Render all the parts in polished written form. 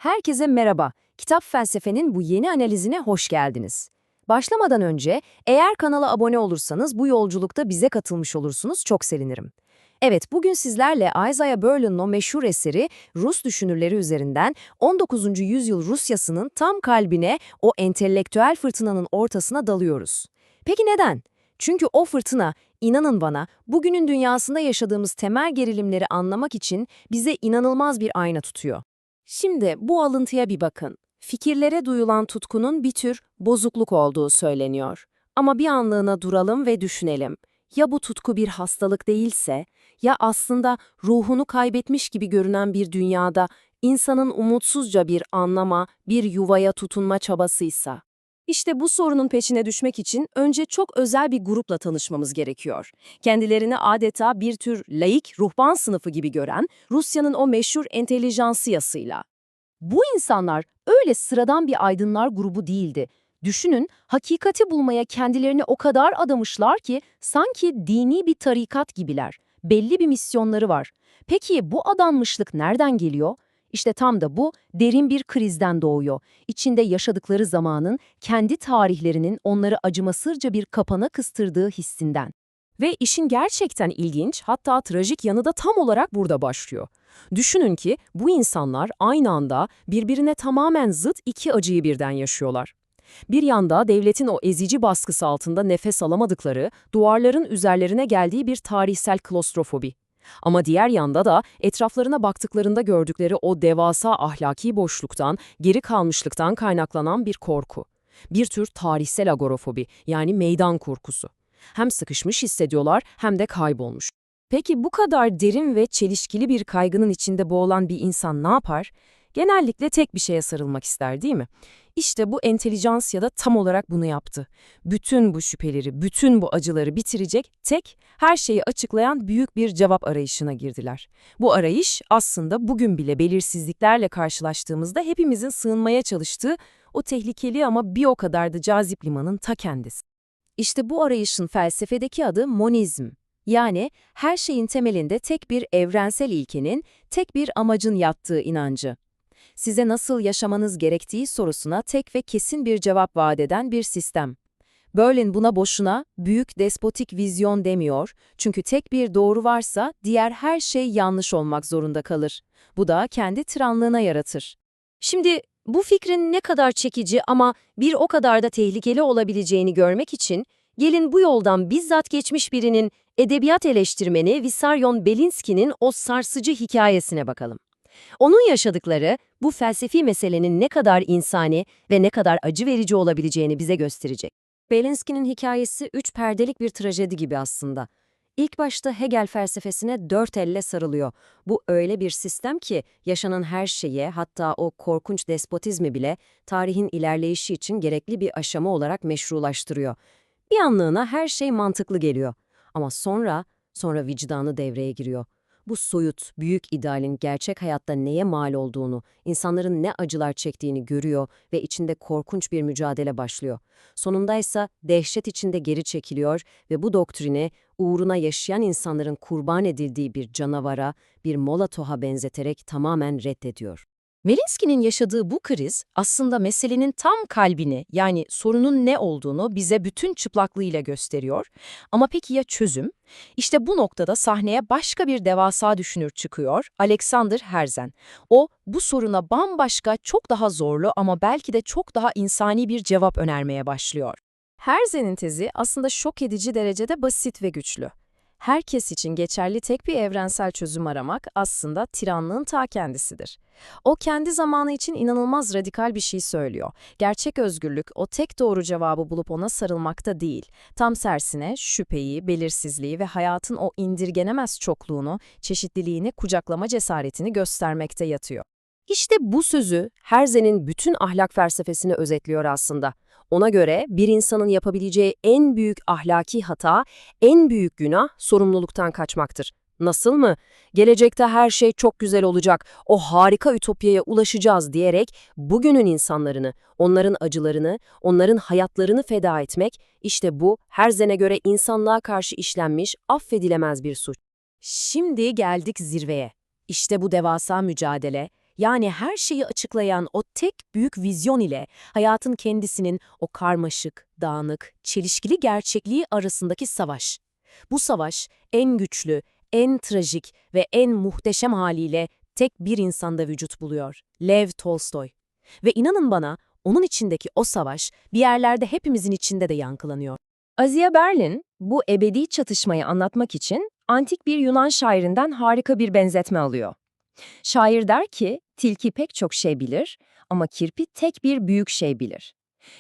Herkese merhaba. Kitap Felsefe'nin bu yeni analizine hoş geldiniz. Başlamadan önce eğer kanala abone olursanız bu yolculukta bize katılmış olursunuz, çok sevinirim. Evet, bugün sizlerle Isaiah Berlin'in o meşhur eseri Rus düşünürleri üzerinden 19. yüzyıl Rusyası'nın tam kalbine, o entelektüel fırtınanın ortasına dalıyoruz. Peki neden? Çünkü o fırtına, inanın bana, bugünün dünyasında yaşadığımız temel gerilimleri anlamak için bize inanılmaz bir ayna tutuyor. Şimdi bu alıntıya bir bakın. Fikirlere duyulan tutkunun bir tür bozukluk olduğu söyleniyor. Ama bir anlığına duralım ve düşünelim. Ya bu tutku bir hastalık değilse, ya aslında ruhunu kaybetmiş gibi görünen bir dünyada insanın umutsuzca bir anlama, bir yuvaya tutunma çabasıysa? İşte bu sorunun peşine düşmek için önce çok özel bir grupla tanışmamız gerekiyor. Kendilerini adeta bir tür laik ruhban sınıfı gibi gören Rusya'nın o meşhur entelijansiyasıyla. Bu insanlar öyle sıradan bir aydınlar grubu değildi. Düşünün, hakikati bulmaya kendilerini o kadar adamışlar ki sanki dini bir tarikat gibiler. Belli bir misyonları var. Peki bu adanmışlık nereden geliyor? İşte tam da bu derin bir krizden doğuyor. İçinde yaşadıkları zamanın kendi tarihlerinin onları acımasızca bir kapana kıstırdığı hissinden. Ve işin gerçekten ilginç, hatta trajik yanı da tam olarak burada başlıyor. Düşünün ki bu insanlar aynı anda birbirine tamamen zıt iki acıyı birden yaşıyorlar. Bir yanda devletin o ezici baskısı altında nefes alamadıkları, duvarların üzerlerine geldiği bir tarihsel klostrofobi. Ama diğer yanda da etraflarına baktıklarında gördükleri o devasa ahlaki boşluktan, geri kalmışlıktan kaynaklanan bir korku. Bir tür tarihsel agorafobi, yani meydan korkusu. Hem sıkışmış hissediyorlar hem de kaybolmuş. Peki bu kadar derin ve çelişkili bir kaygının içinde boğulan bir insan ne yapar? Genellikle tek bir şeye sarılmak ister, değil mi? İşte bu entelijansiya da tam olarak bunu yaptı. Bütün bu şüpheleri, bütün bu acıları bitirecek tek, her şeyi açıklayan büyük bir cevap arayışına girdiler. Bu arayış aslında bugün bile belirsizliklerle karşılaştığımızda hepimizin sığınmaya çalıştığı o tehlikeli ama bir o kadar da cazip limanın ta kendisi. İşte bu arayışın felsefedeki adı monizm. Yani her şeyin temelinde tek bir evrensel ilkenin, tek bir amacın yattığı inancı. Size nasıl yaşamanız gerektiği sorusuna tek ve kesin bir cevap vaat eden bir sistem. Berlin buna boşuna büyük despotik vizyon demiyor, çünkü tek bir doğru varsa diğer her şey yanlış olmak zorunda kalır. Bu da kendi tiranlığına yaratır. Şimdi bu fikrin ne kadar çekici ama bir o kadar da tehlikeli olabileceğini görmek için gelin bu yoldan bizzat geçmiş birinin, edebiyat eleştirmeni Vissaryon Belinski'nin o sarsıcı hikayesine bakalım. Onun yaşadıkları bu felsefi meselenin ne kadar insani ve ne kadar acı verici olabileceğini bize gösterecek. Belinski'nin hikayesi üç perdelik bir trajedi gibi aslında. İlk başta Hegel felsefesine dört elle sarılıyor. Bu öyle bir sistem ki yaşanan her şeye, hatta o korkunç despotizmi bile tarihin ilerleyişi için gerekli bir aşama olarak meşrulaştırıyor. Bir anlığına her şey mantıklı geliyor. Ama sonra vicdanı devreye giriyor. Bu soyut, büyük idealin gerçek hayatta neye mal olduğunu, insanların ne acılar çektiğini görüyor ve içinde korkunç bir mücadele başlıyor. Sonundaysa dehşet içinde geri çekiliyor ve bu doktrini uğruna yaşayan insanların kurban edildiği bir canavara, bir Molotov'a benzeterek tamamen reddediyor. Belinsky'nin yaşadığı bu kriz aslında meselenin tam kalbini, yani sorunun ne olduğunu bize bütün çıplaklığıyla gösteriyor. Ama peki ya çözüm? İşte bu noktada sahneye başka bir devasa düşünür çıkıyor, Alexander Herzen. O, bu soruna bambaşka, çok daha zorlu ama belki de çok daha insani bir cevap önermeye başlıyor. Herzen'in tezi aslında şok edici derecede basit ve güçlü. Herkes için geçerli tek bir evrensel çözüm aramak aslında tiranlığın ta kendisidir. O kendi zamanı için inanılmaz radikal bir şey söylüyor. Gerçek özgürlük o tek doğru cevabı bulup ona sarılmakta değil. Tam tersine şüpheyi, belirsizliği ve hayatın o indirgenemez çokluğunu, çeşitliliğini kucaklama cesaretini göstermekte yatıyor. İşte bu sözü Herzen'in bütün ahlak felsefesini özetliyor aslında. Ona göre bir insanın yapabileceği en büyük ahlaki hata, en büyük günah sorumluluktan kaçmaktır. Nasıl mı? Gelecekte her şey çok güzel olacak, o harika ütopyaya ulaşacağız diyerek bugünün insanlarını, onların acılarını, onların hayatlarını feda etmek, işte bu Herzen'e göre insanlığa karşı işlenmiş affedilemez bir suç. Şimdi geldik zirveye. İşte bu devasa mücadele, Yani her şeyi açıklayan o tek büyük vizyon ile hayatın kendisinin o karmaşık, dağınık, çelişkili gerçekliği arasındaki savaş. Bu savaş en güçlü, en trajik ve en muhteşem haliyle tek bir insanda vücut buluyor. Lev Tolstoy. Ve inanın bana, onun içindeki o savaş bir yerlerde hepimizin içinde de yankılanıyor. Asia Berlin, bu ebedi çatışmayı anlatmak için antik bir Yunan şairinden harika bir benzetme alıyor. Şair der ki, tilki pek çok şey bilir ama kirpi tek bir büyük şey bilir.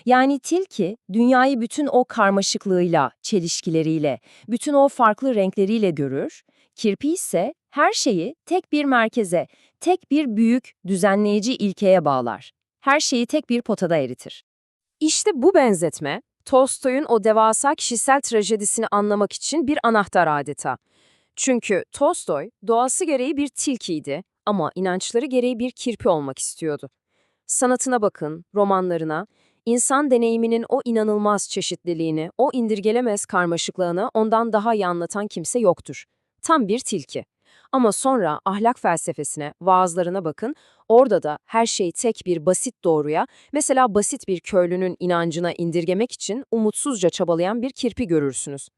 Yani tilki, dünyayı bütün o karmaşıklığıyla, çelişkileriyle, bütün o farklı renkleriyle görür, kirpi ise her şeyi tek bir merkeze, tek bir büyük, düzenleyici ilkeye bağlar. Her şeyi tek bir potada eritir. İşte bu benzetme, Tolstoy'un o devasa kişisel trajedisini anlamak için bir anahtar adeta. Çünkü Tolstoy, doğası gereği bir tilkiydi ama inançları gereği bir kirpi olmak istiyordu. Sanatına bakın, romanlarına, insan deneyiminin o inanılmaz çeşitliliğini, o indirgelemez karmaşıklığını ondan daha iyi anlatan kimse yoktur. Tam bir tilki. Ama sonra ahlak felsefesine, vaazlarına bakın, orada da her şeyi tek bir basit doğruya, mesela basit bir köylünün inancına indirgemek için umutsuzca çabalayan bir kirpi görürsünüz.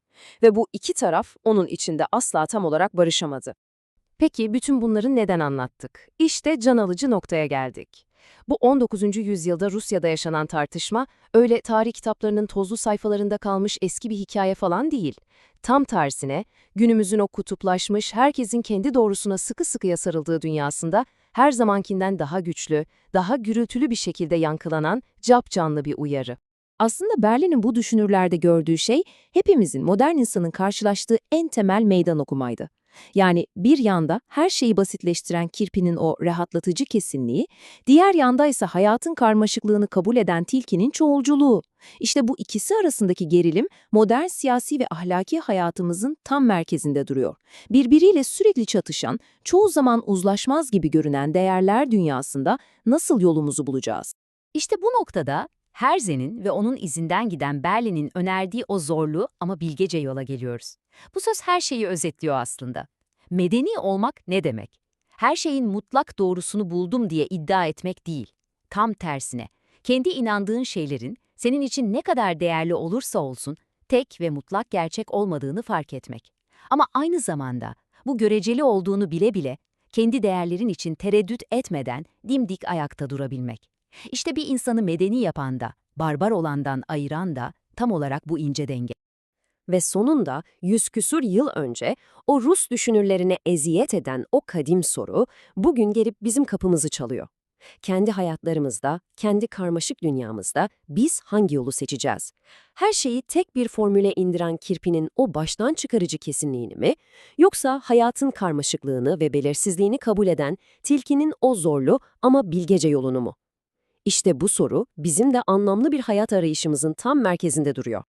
Ve bu iki taraf onun içinde asla tam olarak barışamadı. Peki bütün bunları neden anlattık? İşte can alıcı noktaya geldik. Bu 19. yüzyılda Rusya'da yaşanan tartışma öyle tarih kitaplarının tozlu sayfalarında kalmış eski bir hikaye falan değil. Tam tersine günümüzün o kutuplaşmış, herkesin kendi doğrusuna sıkı sıkıya sarıldığı dünyasında her zamankinden daha güçlü, daha gürültülü bir şekilde yankılanan capcanlı bir uyarı. Aslında Berlin'in bu düşünürlerde gördüğü şey hepimizin modern insanın karşılaştığı en temel meydan okumaydı. Yani bir yanda her şeyi basitleştiren kirpinin o rahatlatıcı kesinliği, diğer yanda ise hayatın karmaşıklığını kabul eden tilkinin çoğulculuğu. İşte bu ikisi arasındaki gerilim modern siyasi ve ahlaki hayatımızın tam merkezinde duruyor. Birbiriyle sürekli çatışan, çoğu zaman uzlaşmaz gibi görünen değerler dünyasında nasıl yolumuzu bulacağız? İşte bu noktada Herzen'in ve onun izinden giden Berlin'in önerdiği o zorlu ama bilgece yola geliyoruz. Bu söz her şeyi özetliyor aslında. Medeni olmak ne demek? Her şeyin mutlak doğrusunu buldum diye iddia etmek değil. Tam tersine, kendi inandığın şeylerin senin için ne kadar değerli olursa olsun tek ve mutlak gerçek olmadığını fark etmek. Ama aynı zamanda bu göreceli olduğunu bile bile kendi değerlerin için tereddüt etmeden dimdik ayakta durabilmek. İşte bir insanı medeni yapan da, barbar olandan ayıran da tam olarak bu ince denge. Ve sonunda 100 küsur yıl önce o Rus düşünürlerine eziyet eden o kadim soru bugün gelip bizim kapımızı çalıyor. Kendi hayatlarımızda, kendi karmaşık dünyamızda biz hangi yolu seçeceğiz? Her şeyi tek bir formüle indiren kirpinin o baştan çıkarıcı kesinliğini mi? Yoksa hayatın karmaşıklığını ve belirsizliğini kabul eden tilkinin o zorlu ama bilgece yolunu mu? İşte bu soru bizim de anlamlı bir hayat arayışımızın tam merkezinde duruyor.